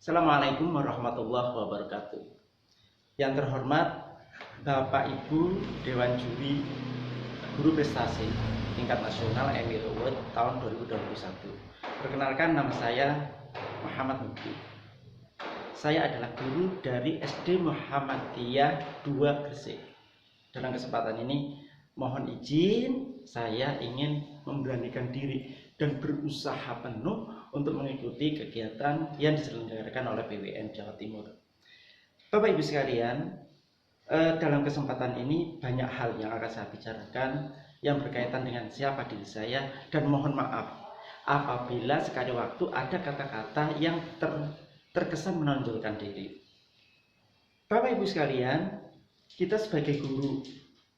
Assalamualaikum warahmatullahi wabarakatuh. Yang terhormat Bapak Ibu Dewan Juri Guru Prestasi Tingkat Nasional Emil Award tahun 2021. Perkenalkan, nama saya Muhammad Mukti. Saya adalah guru dari SD Muhammadiyah 2 Gresik. Dalam kesempatan ini mohon izin, saya ingin memberanikan diri dan berusaha penuh untuk mengikuti kegiatan yang diselenggarakan oleh PWN Jawa Timur. Bapak Ibu sekalian, dalam kesempatan ini banyak hal yang akan saya bicarakan yang berkaitan dengan siapa diri saya, dan mohon maaf apabila sekali waktu ada kata-kata yang terkesan menonjolkan diri. Bapak Ibu sekalian, kita sebagai guru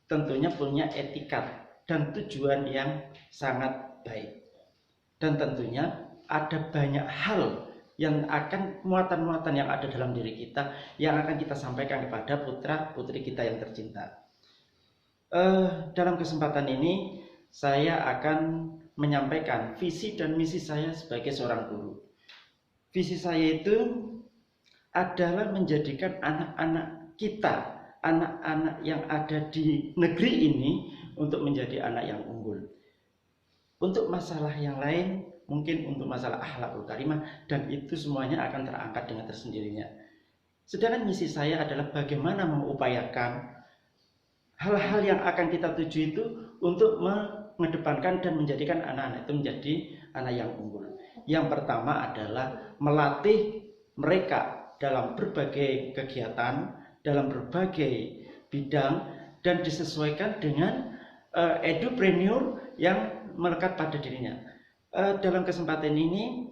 tentunya punya etikat dan tujuan yang sangat baik. Dan tentunya ada banyak hal yang akan muatan-muatan yang ada dalam diri kita yang akan kita sampaikan kepada putra-putri kita yang tercinta. Dalam kesempatan ini saya akan menyampaikan visi dan misi saya sebagai seorang guru. Visi saya itu adalah menjadikan anak-anak kita, anak-anak yang ada di negeri ini untuk menjadi anak yang unggul. Untuk masalah yang lain, mungkin untuk masalah akhlakul karimah, dan itu semuanya akan terangkat dengan tersendirinya. Sedangkan misi saya adalah bagaimana mengupayakan hal-hal yang akan kita tuju itu untuk mengedepankan dan menjadikan anak-anak itu menjadi anak yang unggul. Yang pertama adalah melatih mereka dalam berbagai kegiatan, dalam berbagai bidang, dan disesuaikan dengan edupreneur yang melekat pada dirinya. Dalam kesempatan ini,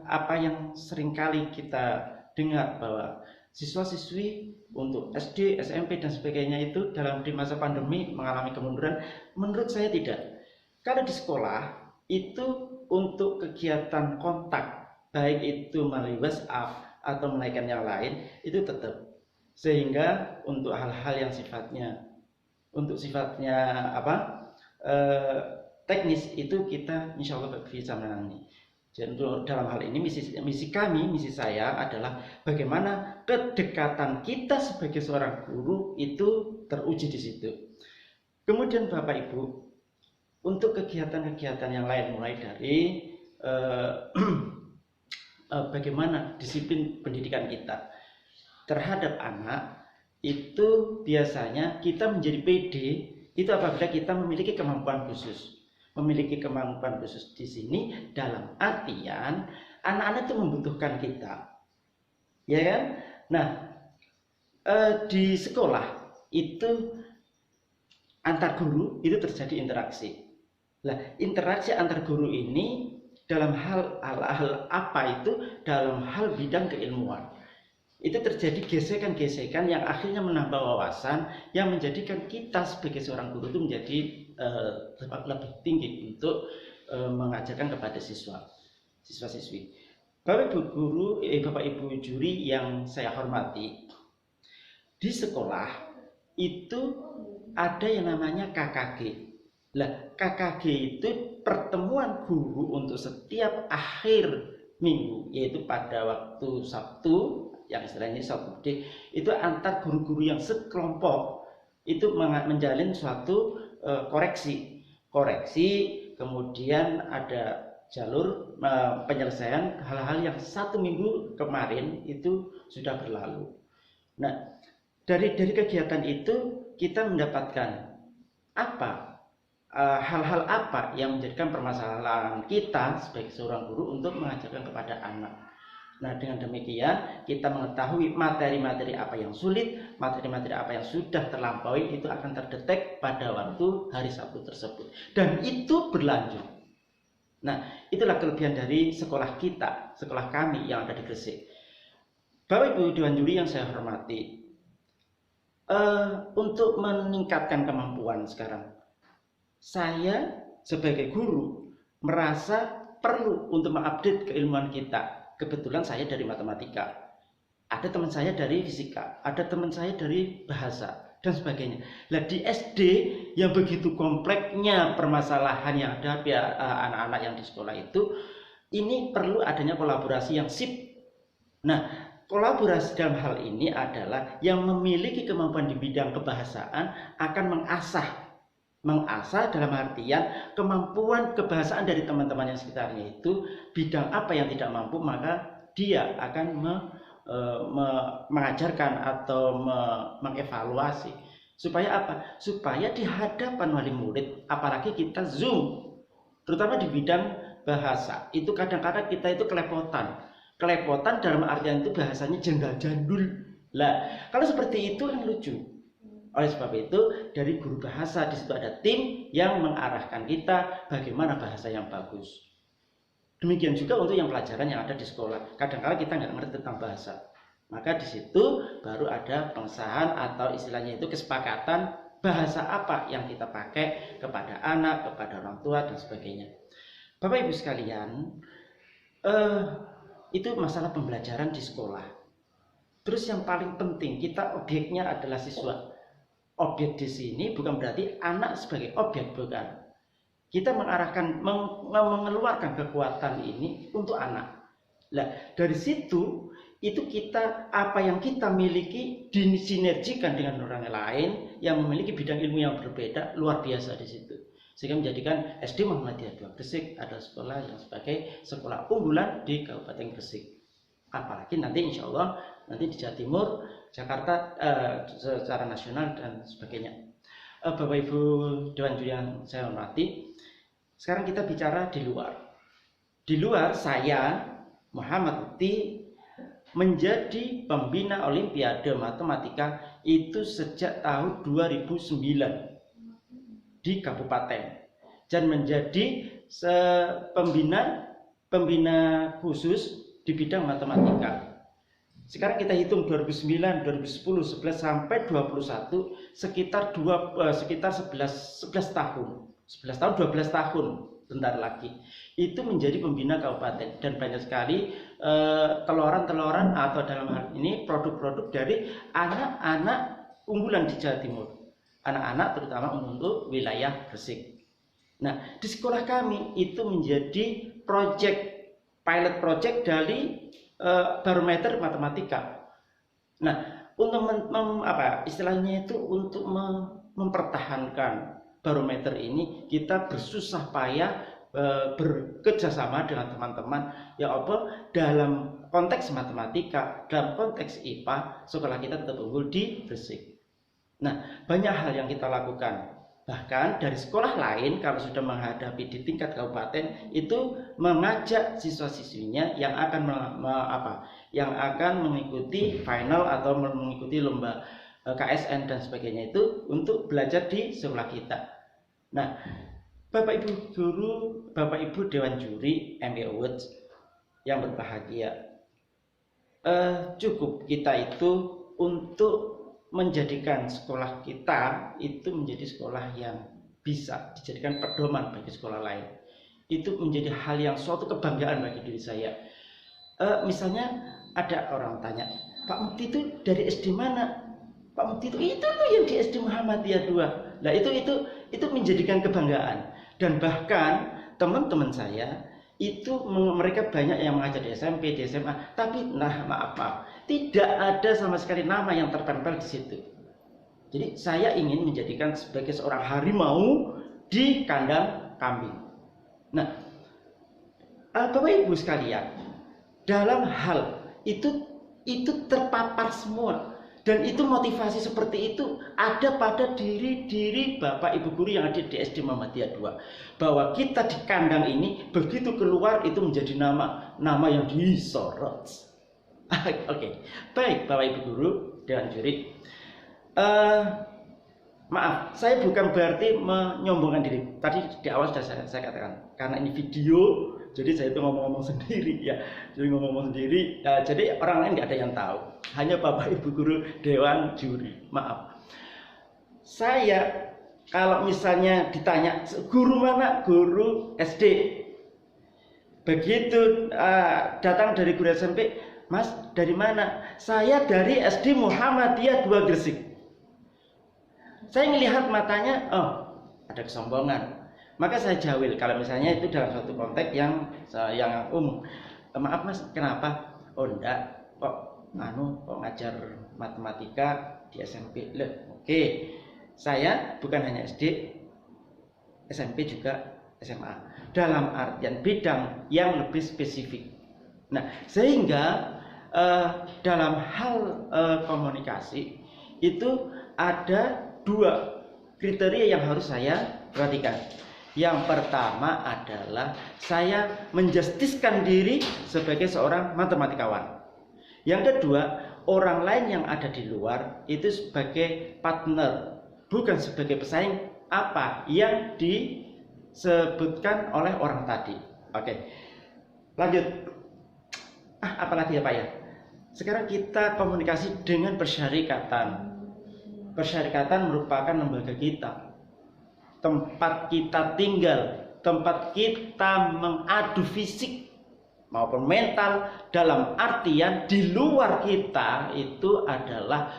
apa yang seringkali kita dengar bahwa siswa-siswi untuk SD, SMP dan sebagainya itu di masa pandemi mengalami kemunduran, menurut saya tidak. Kalau di sekolah itu untuk kegiatan kontak, baik itu melalui WhatsApp atau menaikkan yang lain, itu tetap. Sehingga untuk hal-hal yang sifatnya teknis itu kita insya Allah bisa menangani. Jadi dalam hal ini misi saya adalah bagaimana kedekatan kita sebagai seorang guru itu teruji di situ. Kemudian Bapak Ibu, untuk kegiatan-kegiatan yang lain mulai dari bagaimana disiplin pendidikan kita terhadap anak, itu biasanya kita menjadi PD itu apabila kita memiliki kemampuan khusus. Memiliki kemampuan khusus di sini dalam artian anak-anak itu membutuhkan kita, ya kan? Nah, di sekolah itu antar guru itu terjadi interaksi. Nah, interaksi antar guru ini dalam hal apa itu? Dalam hal bidang keilmuan. Itu terjadi gesekan-gesekan yang akhirnya menambah wawasan yang menjadikan kita sebagai seorang guru itu menjadi lebih tinggi untuk mengajarkan kepada siswa-siswi. Bapak Ibu guru, Bapak Ibu juri yang saya hormati, di sekolah itu ada yang namanya KKG. Nah, KKG itu pertemuan guru untuk setiap akhir minggu, yaitu pada waktu Sabtu, yang istilahnya Sabtu gede, itu antar guru-guru yang sekelompok itu menjalin suatu koreksi, kemudian ada jalur penyelesaian hal-hal yang 1 minggu kemarin itu sudah berlalu. Nah, dari kegiatan itu kita mendapatkan apa, hal-hal apa yang menjadikan permasalahan kita sebagai seorang guru untuk mengajarkan kepada anak. Nah, dengan demikian kita mengetahui materi-materi apa yang sulit, materi-materi apa yang sudah terlampaui itu akan terdetek pada waktu hari Sabtu tersebut, dan itu berlanjut. Nah, itulah kelebihan dari sekolah kita, sekolah kami yang ada di Gresik. Bapak Ibu Dewan Juri yang saya hormati, untuk meningkatkan kemampuan sekarang, saya sebagai guru merasa perlu untuk mengupdate keilmuan kita. Kebetulan saya dari matematika, ada teman saya dari fisika, ada teman saya dari bahasa, dan sebagainya. Nah, di SD yang begitu kompleksnya permasalahan yang ada anak-anak yang di sekolah itu, ini perlu adanya kolaborasi yang sip Nah, kolaborasi dalam hal ini adalah yang memiliki kemampuan di bidang kebahasaan akan mengasah dalam artian kemampuan kebahasaan dari teman-teman yang sekitarnya itu bidang apa yang tidak mampu, maka dia akan mengajarkan atau mengevaluasi supaya apa? Supaya di hadapan wali murid, apalagi kita Zoom, terutama di bidang bahasa, itu kadang-kadang kita itu kelepotan dalam artian itu bahasanya janggal-jandul lah. Kalau seperti itu kan lucu. Oleh sebab itu, dari guru bahasa di situ ada tim yang mengarahkan kita bagaimana bahasa yang bagus. Demikian juga untuk yang pelajaran yang ada di sekolah. Kadang-kadang kita nggak ngerti tentang bahasa, maka di situ baru ada pengesahan atau istilahnya itu kesepakatan bahasa apa yang kita pakai kepada anak, kepada orang tua dan sebagainya. Bapak Ibu sekalian, itu masalah pembelajaran di sekolah. Terus yang paling penting, kita objeknya adalah siswa. Objek di sini bukan berarti anak sebagai objek, bukan. Kita mengeluarkan kekuatan ini untuk anak. Nah, dari situ itu kita apa yang kita miliki disinergikan dengan orang lain yang memiliki bidang ilmu yang berbeda, luar biasa di situ. Sehingga menjadikan SD Muhammadiyah 2 Gresik adalah sekolah yang sebagai sekolah unggulan di Kabupaten Gresik. Apalagi nanti insya Allah nanti di Jawa Timur, Jakarta, secara nasional dan sebagainya. Bapak Ibu Dewan Juri yang saya hormati, sekarang kita bicara di luar. Di luar, saya Muhammad Uti menjadi pembina Olimpiade Matematika itu sejak tahun 2009 di kabupaten, dan menjadi pembina khusus di bidang matematika. Sekarang kita hitung 2009, 2010, 11 sampai 21 sekitar 11 tahun. 11 tahun, 12 tahun bentar lagi. Itu menjadi pembina kabupaten, dan banyak sekali teloran-teloran atau dalam hal ini produk-produk dari anak-anak unggulan di Jawa Timur. Anak-anak terutama untuk wilayah Gresik. Nah, di sekolah kami itu menjadi pilot project dari barometer matematika. Nah, untuk istilahnya itu untuk mempertahankan barometer ini, kita bersusah payah bekerjasama dengan teman-teman dalam konteks matematika, dalam konteks IPA, sekolah kita tetap unggul di Gresik. Nah, banyak hal yang kita lakukan. Bahkan dari sekolah lain kalau sudah menghadapi di tingkat kabupaten itu mengajak siswa-siswinya yang akan mengikuti final atau mengikuti lomba KSN dan sebagainya itu untuk belajar di sekolah kita. Nah, Bapak Ibu guru, Bapak Ibu Dewan Juri MB Awards yang berbahagia, cukup kita itu untuk menjadikan sekolah kita itu menjadi sekolah yang bisa dijadikan pedoman bagi sekolah lain. Itu menjadi hal yang suatu kebanggaan bagi diri saya. Misalnya ada orang tanya, Pak Mukti itu dari SD mana? Pak Mukti itu loh yang di SD Muhammadiyah 2. Nah itu menjadikan kebanggaan. Dan bahkan teman-teman saya itu mereka banyak yang mengajar di SMP, di SMA, tapi maaf, tidak ada sama sekali nama yang tertempel di situ. Jadi saya ingin menjadikan sebagai seorang harimau di kandang kambing. Nah, Bapak Ibu sekalian, dalam hal itu terpapar semua. Dan itu motivasi seperti itu ada pada diri Bapak Ibu guru yang ada di SD Muhammadiyah 2. Bahwa kita di kandang ini begitu keluar itu menjadi nama yang disorot. Oke. Baik Bapak Ibu guru Dewan Juri. Maaf, saya bukan berarti menyombongkan diri. Tadi di awal sudah saya katakan, karena ini video, jadi saya itu ngomong-ngomong sendiri ya. Jadi orang lain nggak ada yang tahu. Hanya Bapak Ibu guru Dewan Juri. Maaf. Saya kalau misalnya ditanya guru mana? Guru SD. Begitu datang dari guru SMP, Mas dari mana? Saya dari SD Muhammadiyah 2 Gresik. Saya melihat matanya, ada kesombongan. Maka saya jawil kalau misalnya itu dalam suatu konteks yang umum. Maaf Mas, kenapa? Oh enggak, kok ngajar matematika di SMP. Oke. Saya bukan hanya SD, SMP juga SMA. Dalam artian bidang yang lebih spesifik. Nah, sehingga dalam hal komunikasi itu ada 2 kriteria yang harus saya perhatikan. Yang pertama adalah saya menjustiskan diri sebagai seorang matematikawan. Yang kedua, orang lain yang ada di luar itu sebagai partner, bukan sebagai pesaing apa yang disebutkan oleh orang tadi. Oke, lanjut. Apalagi ya Pak ya? Sekarang kita komunikasi dengan persyarikatan. Persyarikatan merupakan lembaga kita, tempat kita tinggal, tempat kita mengadu fisik maupun mental, dalam artian di luar kita itu adalah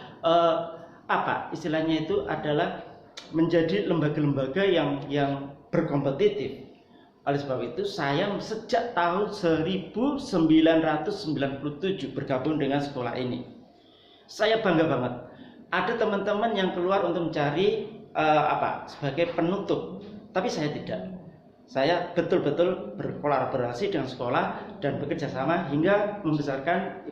istilahnya itu adalah menjadi lembaga-lembaga yang berkompetitif. Oleh sebab itu saya sejak tahun 1997 bergabung dengan sekolah ini. Saya bangga banget. Ada teman-teman yang keluar untuk mencari sebagai penutup, tapi saya tidak. Saya betul-betul berkolaborasi dengan sekolah dan bekerja sama hingga membesarkan,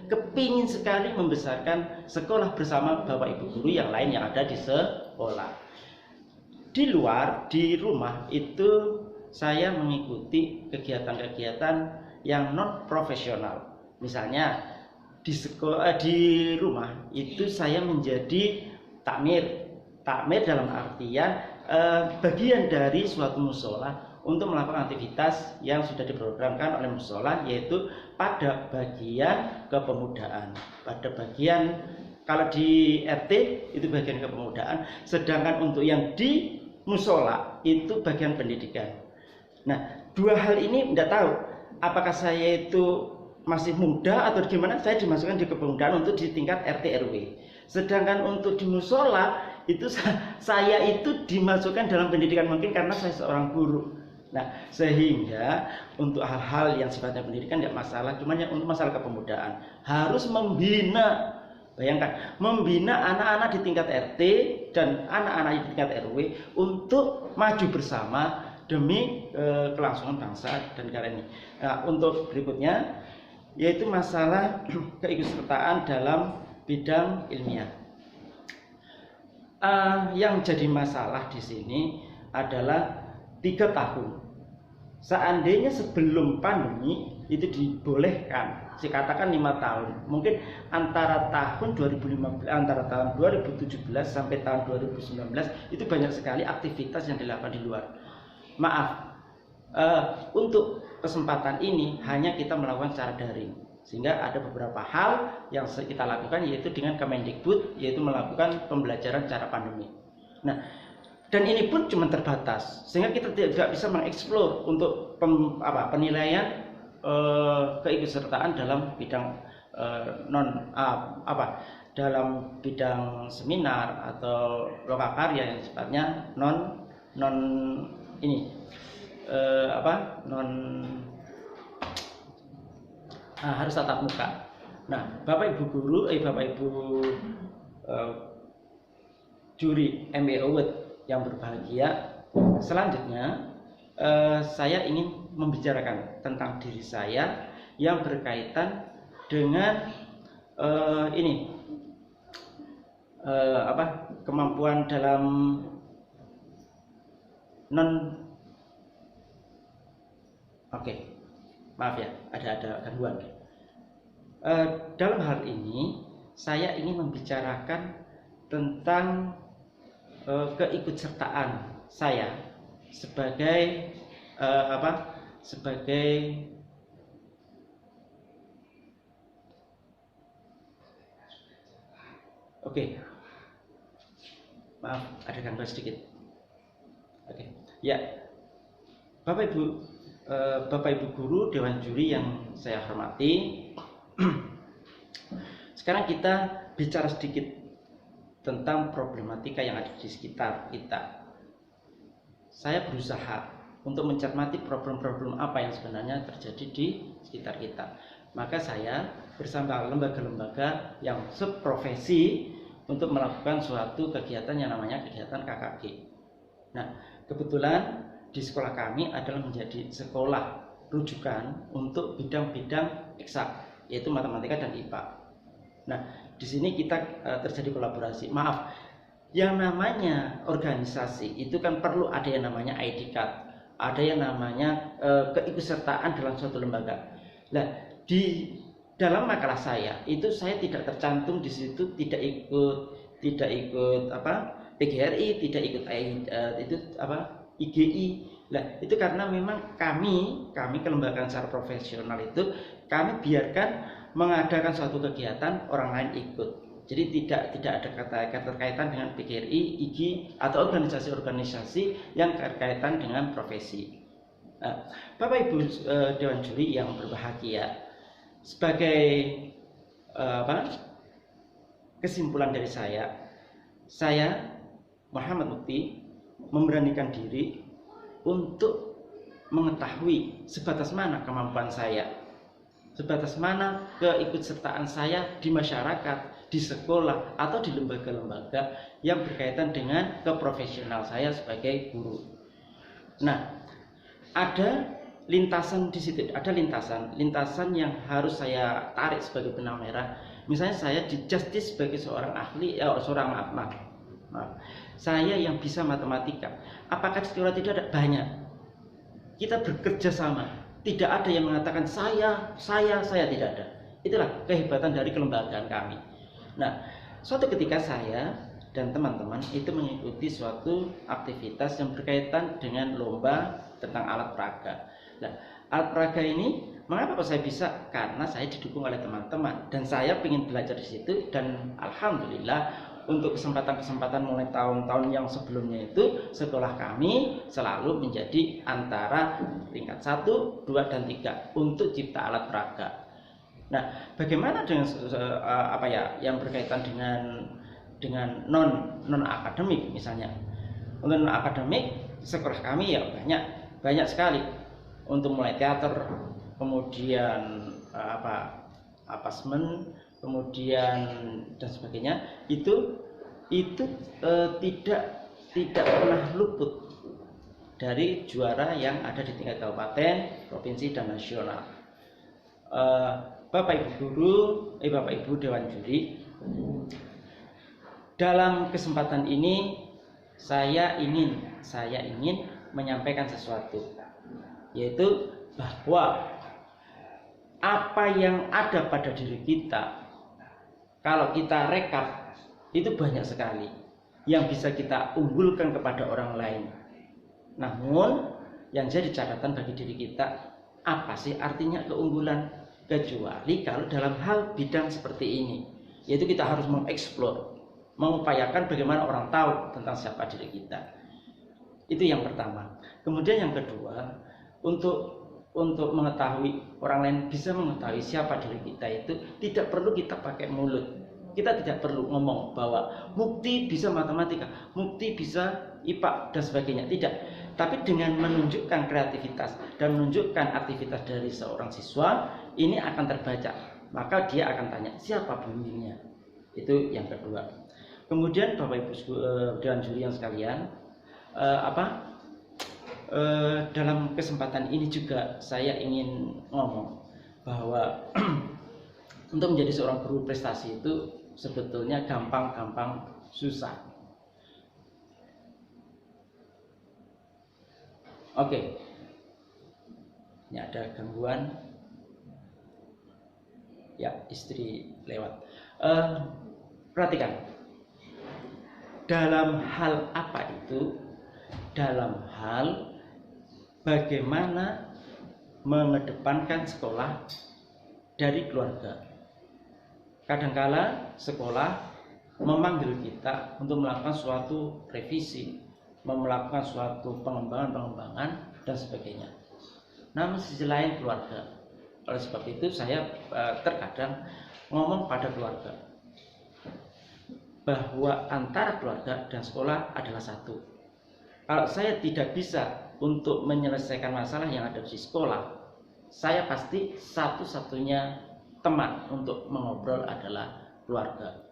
kepingin sekali membesarkan sekolah bersama Bapak Ibu guru yang lain yang ada di sekolah. Di luar, di rumah itu saya mengikuti kegiatan-kegiatan yang non profesional. Misalnya di sekolah, di rumah itu saya menjadi takmir dalam artian bagian dari suatu mushola untuk melakukan aktivitas yang sudah diprogramkan oleh mushola, yaitu pada bagian kepemudaan. Pada bagian, kalau di RT itu bagian kepemudaan, sedangkan untuk yang di mushola itu bagian pendidikan. Nah, 2 hal ini tidak tahu apakah saya itu masih muda atau gimana. Saya dimasukkan di kepemudaan untuk di tingkat RT RW. Sedangkan untuk di mushola itu saya itu dimasukkan dalam pendidikan, mungkin karena saya seorang guru. Nah, sehingga untuk hal-hal yang sifatnya pendidikan tidak masalah, cuma yang untuk masalah kepemudaan harus membina. Bayangkan, membina anak-anak di tingkat RT dan anak-anak di tingkat RW untuk maju bersama demi kelangsungan bangsa dan negara ini. Nah, untuk berikutnya yaitu masalah keikutsertaan dalam bidang ilmiah. Yang jadi masalah di sini adalah 3 tahun. Seandainya sebelum pandemi itu dibolehkan, saya katakan 5 tahun, mungkin antara tahun 2017 sampai tahun 2019 itu banyak sekali aktivitas yang dilakukan di luar. Maaf, untuk kesempatan ini hanya kita melakukan secara daring, sehingga ada beberapa hal yang kita lakukan, yaitu dengan Kemendikbud, yaitu melakukan pembelajaran secara pandemi. Nah, dan ini pun cuma terbatas, sehingga kita tidak bisa mengeksplor untuk penilaian keikutsertaan dalam bidang dalam bidang seminar atau lokakarya yang sifatnya harus tatap muka. Nah, Bapak Ibu guru, Bapak Ibu juri MBA Award yang berbahagia, selanjutnya saya ingin membicarakan tentang diri saya yang berkaitan dengan kemampuan dalam maaf ya, ada gangguan. Dalam hal ini saya ingin membicarakan tentang keikutsertaan saya sebagai maaf, ada gangguan sedikit. Ya, Bapak Ibu guru, Dewan Juri yang saya hormati, sekarang kita bicara sedikit tentang problematika yang ada di sekitar kita. Saya berusaha untuk mencermati problem-problem apa yang sebenarnya terjadi di sekitar kita. Maka saya bersama lembaga-lembaga yang seprofesi untuk melakukan suatu kegiatan yang namanya kegiatan KKG. Nah, kebetulan di sekolah kami adalah menjadi sekolah rujukan untuk bidang-bidang eksak, yaitu matematika dan IPA. Nah, di sini kita terjadi kolaborasi. Maaf, yang namanya organisasi itu kan perlu ada yang namanya ID card, ada yang namanya keikutsertaan dalam suatu lembaga. Nah, di dalam makalah saya itu saya tidak tercantum di situ, tidak ikut PGRI, tidak ikut IGI. Nah, itu karena memang kami kelembagaan secara profesional itu kami biarkan mengadakan suatu kegiatan orang lain ikut. Jadi tidak ada keterkaitan dengan PGRI, IGI atau organisasi-organisasi yang berkaitan dengan profesi. Bapak Ibu Dewan Juri yang berbahagia, sebagai kesimpulan dari saya Muhammad Mukti memberanikan diri untuk mengetahui sebatas mana kemampuan saya, sebatas mana keikutsertaan saya di masyarakat, di sekolah, atau di lembaga-lembaga yang berkaitan dengan keprofesional saya sebagai guru. Nah, ada lintasan di situ, ada lintasan yang harus saya tarik sebagai benang merah. Misalnya saya di Justice sebagai seorang ahli, saya yang bisa matematika. Apakah di sekolah tidak ada? Banyak. Kita bekerja sama. Tidak ada yang mengatakan saya tidak ada. Itulah kehebatan dari kelembagaan kami. Nah, suatu ketika saya dan teman-teman itu mengikuti suatu aktivitas yang berkaitan dengan lomba tentang alat peraga. Nah, alat peraga ini mengapa saya bisa? Karena saya didukung oleh teman-teman dan saya ingin belajar di situ, dan alhamdulillah untuk kesempatan-kesempatan mulai tahun-tahun yang sebelumnya itu sekolah kami selalu menjadi antara tingkat 1, 2, dan 3 untuk cipta alat peraga. Nah, bagaimana dengan yang berkaitan dengan non akademik misalnya? Untuk non akademik sekolah kami ya banyak sekali, untuk mulai teater, kemudian apasmen, kemudian dan sebagainya, itu tidak pernah luput dari juara yang ada di tingkat kabupaten, provinsi, dan nasional. Bapak Ibu guru, Bapak Ibu Dewan Juri, dalam kesempatan ini saya ingin menyampaikan sesuatu, yaitu bahwa apa yang ada pada diri kita, kalau kita rekap, itu banyak sekali yang bisa kita unggulkan kepada orang lain. Namun yang jadi catatan bagi diri kita, apa sih artinya keunggulan? Kecuali kalau dalam hal bidang seperti ini, yaitu kita harus mengeksplor, mengupayakan bagaimana orang tahu tentang siapa diri kita. Itu yang pertama. Kemudian yang kedua, untuk mengetahui orang lain bisa mengetahui siapa diri kita, itu tidak perlu kita pakai mulut. Kita tidak perlu ngomong bahwa Mukti bisa matematika, Mukti bisa IPA dan sebagainya. Tidak. Tapi dengan menunjukkan kreativitas dan menunjukkan aktivitas dari seorang siswa, ini akan terbaca. Maka dia akan tanya, siapa pembimbingnya? Itu yang kedua. Kemudian Bapak Ibu Dewan Juri yang sekalian, dalam kesempatan ini juga saya ingin ngomong bahwa untuk menjadi seorang guru prestasi itu sebetulnya gampang susah. Oke. Ini ada gangguan. Ya, istri lewat. Perhatikan. Dalam hal apa itu? Dalam hal bagaimana mengedepankan sekolah dari keluarga. Kadangkala sekolah memanggil kita untuk melakukan suatu revisi, melakukan suatu pengembangan dan sebagainya. Namun sisi lain keluarga. Oleh sebab itu saya terkadang ngomong pada keluarga bahwa antara keluarga dan sekolah adalah satu. Kalau saya tidak bisa untuk menyelesaikan masalah yang ada di sekolah, saya pasti satu-satunya teman untuk mengobrol adalah keluarga.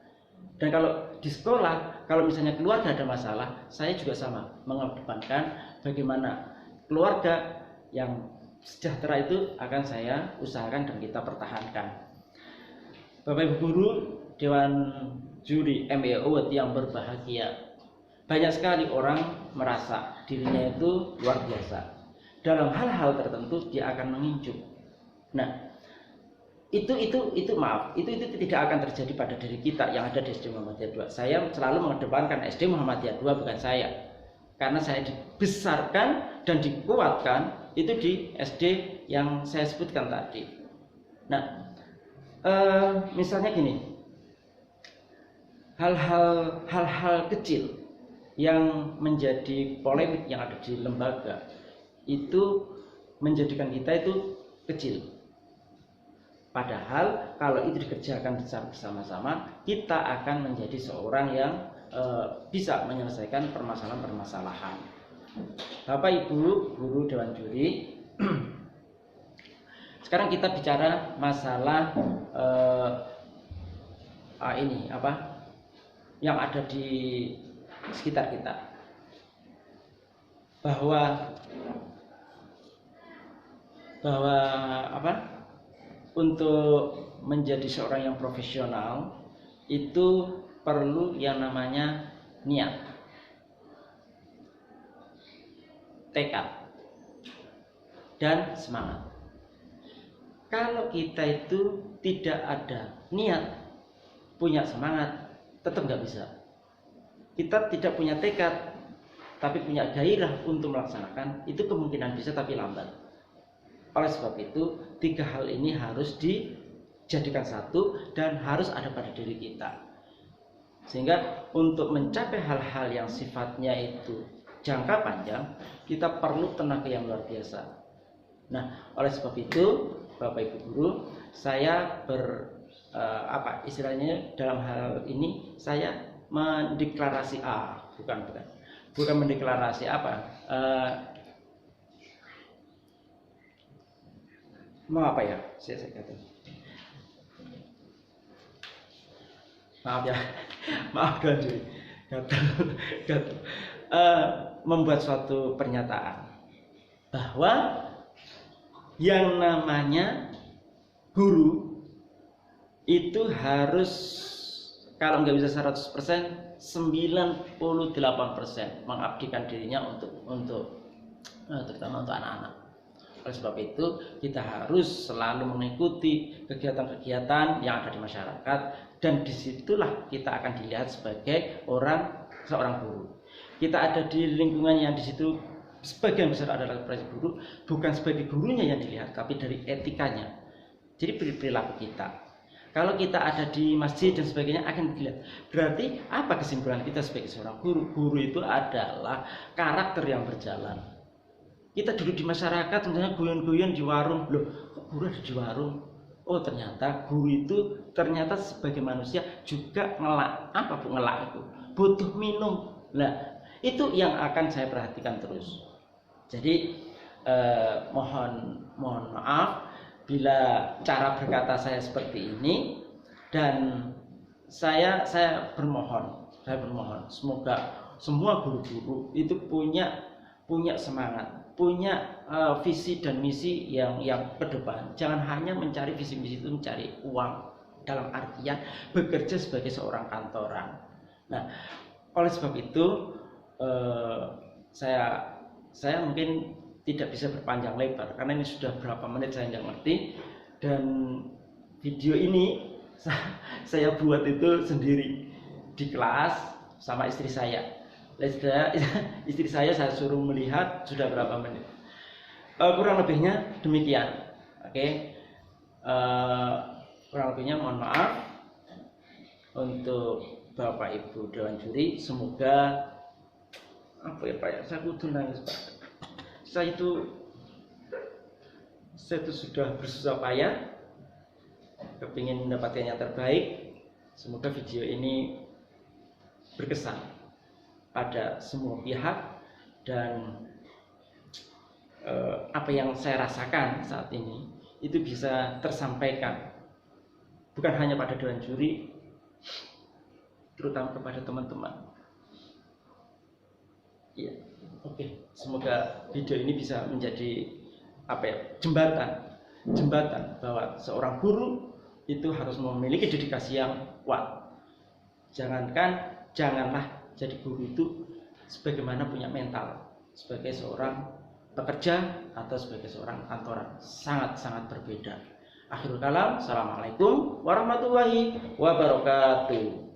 Dan kalau di sekolah, kalau misalnya keluarga ada masalah, saya juga sama, mengedepankan bagaimana keluarga yang sejahtera itu akan saya usahakan dan kita pertahankan. Bapak Ibu Guru Dewan Juri MBA Award yang berbahagia, banyak sekali orang merasa dirinya itu luar biasa. Dalam hal-hal tertentu dia akan menginjak. Nah, itu tidak akan terjadi pada diri kita yang ada di SD Muhammadiyah 2. Saya selalu mengedepankan SD Muhammadiyah 2, bukan saya. Karena saya dibesarkan dan dikuatkan itu di SD yang saya sebutkan tadi. Nah, misalnya gini, hal-hal kecil yang menjadi polemik yang ada di lembaga itu menjadikan kita itu kecil. Padahal kalau itu dikerjakan bersama-sama, kita akan menjadi seorang yang bisa menyelesaikan permasalahan-permasalahan. Bapak Ibu Guru Dewan Juri, sekarang kita bicara masalah yang ada di sekitar kita, bahwa untuk menjadi seorang yang profesional itu perlu yang namanya niat, tekad, dan semangat. Kalau kita itu tidak ada niat, punya semangat, tetap nggak bisa. Kita tidak punya tekad, tapi punya gairah untuk melaksanakan, itu kemungkinan bisa tapi lambat. Oleh sebab itu, 3 hal ini harus dijadikan satu dan harus ada pada diri kita. Sehingga untuk mencapai hal-hal yang sifatnya itu jangka panjang, kita perlu tenaga yang luar biasa. Nah, oleh sebab itu, Bapak Ibu Guru, saya istilahnya dalam hal ini saya mendeklarasi bukan mendeklarasi saya kata maaf Dewan Juri, membuat suatu pernyataan bahwa yang namanya guru itu harus, kalau nggak bisa 100%, 98% mengabdikan dirinya untuk terutama untuk anak-anak. Oleh sebab itu, kita harus selalu mengikuti kegiatan-kegiatan yang ada di masyarakat, dan disitulah kita akan dilihat sebagai seorang guru. Kita ada di lingkungan yang di situ sebagian besar adalah guru, bukan sebagai gurunya yang dilihat, tapi dari etikanya. Jadi perilaku kita. Kalau kita ada di masjid dan sebagainya akan dilihat. Berarti apa kesimpulan kita sebagai seorang guru? Guru itu adalah karakter yang berjalan. Kita duduk di masyarakat, misalnya guyon-guyon di warung, loh, kok guru ada di warung? Oh, ternyata guru itu sebagai manusia juga ngelak itu, butuh minum. Nah, itu yang akan saya perhatikan terus. Jadi mohon maaf bila cara berkata saya seperti ini, dan saya bermohon semoga semua guru-guru itu punya semangat, punya visi dan misi yang ke depan. Jangan hanya mencari visi misi itu mencari uang dalam artian bekerja sebagai seorang kantoran. Nah, oleh sebab itu saya mungkin tidak bisa berpanjang lebar karena ini sudah berapa menit saya nggak ngerti, dan video ini saya buat itu sendiri di kelas sama istri saya. Istri saya suruh melihat sudah berapa menit. Kurang lebihnya demikian. Oke. Kurang lebihnya mohon maaf untuk Bapak Ibu Dewan Juri. Semoga saya kudu nangis Pak. Saya itu sudah bersusah payah kepingin mendapatkan yang terbaik. Semoga video ini berkesan pada semua pihak, dan apa yang saya rasakan saat ini itu bisa tersampaikan bukan hanya pada dewan juri, terutama kepada teman-teman. Ya, oke. Semoga video ini bisa menjadi jembatan bahwa seorang guru itu harus memiliki dedikasi yang kuat. Janganlah jadi guru itu sebagaimana punya mental sebagai seorang pekerja atau sebagai seorang kantoran, sangat-sangat berbeda. Akhirul kalam, assalamualaikum warahmatullahi wabarakatuh.